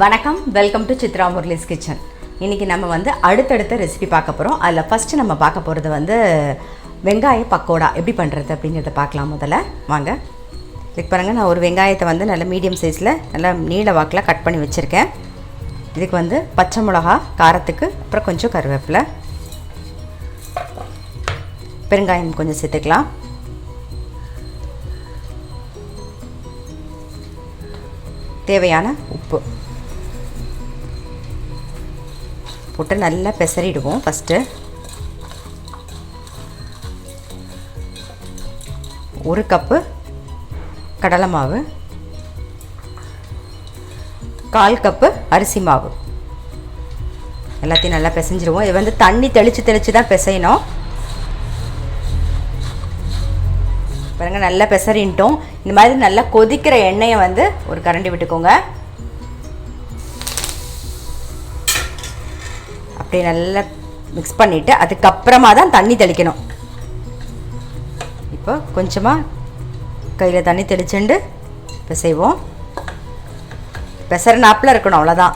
வணக்கம், welcome to Chitra Murali's kitchen. இன்றைக்கி நம்ம வந்து அடுத்தடுத்த ரெசிபி பார்க்க போகிறோம். அதில் ஃபஸ்ட்டு நம்ம பார்க்க போகிறது வந்து வெங்காய பக்கோடா எப்படி பண்ணுறது அப்படிங்கிறத பார்க்கலாம். முதல்ல வாங்க. இதுக்கு பாருங்கள், நான் ஒரு வெங்காயத்தை வந்து நல்ல மீடியம் சைஸில் நல்லா நீள வாக்கில் கட் பண்ணி வச்சுருக்கேன். இதுக்கு வந்து பச்சை மிளகா காரத்துக்கு, அப்புறம் கொஞ்சம் கருவேப்பிலை, பெருங்காயம் கொஞ்சம் சேர்த்துக்கலாம். தேவையான உப்பு போட்டு நல்லா பெசரிடுவோம். ஃபஸ்ட்டு ஒரு கப்பு கடலை மாவு, 1/4 கப்பு அரிசி மாவு எல்லாத்தையும் நல்லா பிசைஞ்சிடுவோம். இது வந்து தண்ணி தெளித்து தான் பிசையணும். பாருங்கள், நல்லா பெசரின்ட்டோம். இந்த மாதிரி நல்லா கொதிக்கிற எண்ணெயை வந்து ஒரு கரண்டி விட்டுக்கோங்க. அப்படியே நல்லா மிக்ஸ் பண்ணிவிட்டு அதுக்கப்புறமா தான் தண்ணி தெளிக்கணும். இப்போ கொஞ்சமாக கையில் தண்ணி தெளிச்சுண்டு பிசைவோம். பெசற நாப்பில் இருக்கணும், அவ்வளோதான்.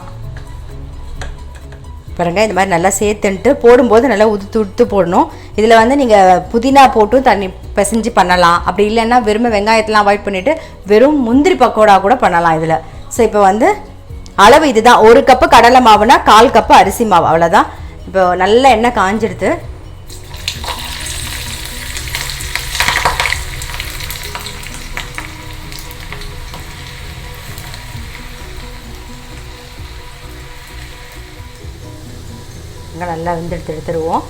பாருங்கள், இந்த மாதிரி நல்லா சேர்த்துன்ட்டு போடும்போது நல்லா உதுத்து போடணும். இதில் வந்து நீங்கள் புதினா போட்டும் தண்ணி பிசைஞ்சு பண்ணலாம். அப்படி இல்லைன்னா வெறும் வெங்காயத்தெலாம் அவாய்ட் பண்ணிவிட்டு வெறும் முந்திரி பக்கோடா கூட பண்ணலாம் இதில். ஸோ இப்போ வந்து அளவு இதுதான். 1 கப்பு கடலை மாவுனா 1/4 கப்பு அரிசி மாவு, அவ்வளோதான். இப்போ நல்ல எண்ணெய் காஞ்சிடுது. இங்கே நல்லா எடுத்துருவோம்.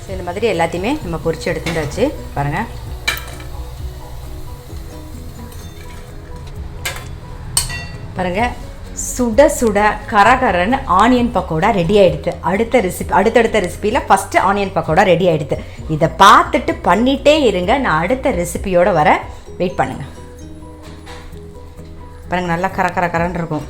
ஸோ இந்த மாதிரி எல்லாத்தையுமே நம்ம பொரிச்சு எடுத்துட்டாச்சு. பாருங்கள், பாருங்கள், சுட சுட கரகரன்னு ஆனியன் பக்கோடா ரெடி ஆகிடுது. அடுத்தடுத்த ரெசிப்பியில் ஃபஸ்ட்டு ஆனியன் பக்கோடா ரெடி ஆகிடுது. இதை பார்த்துட்டு பண்ணிகிட்டே இருங்க. நான் அடுத்த ரெசிபியோடு வர வெயிட் பண்ணுங்கள். பாருங்கள், நல்லா கரன்னு இருக்கும்.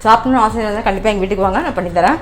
சாப்பிடணும் ஆசை இருந்தால் கண்டிப்பாக எங்கள் வீட்டுக்கு வாங்க, நான் பண்ணித்தரேன்.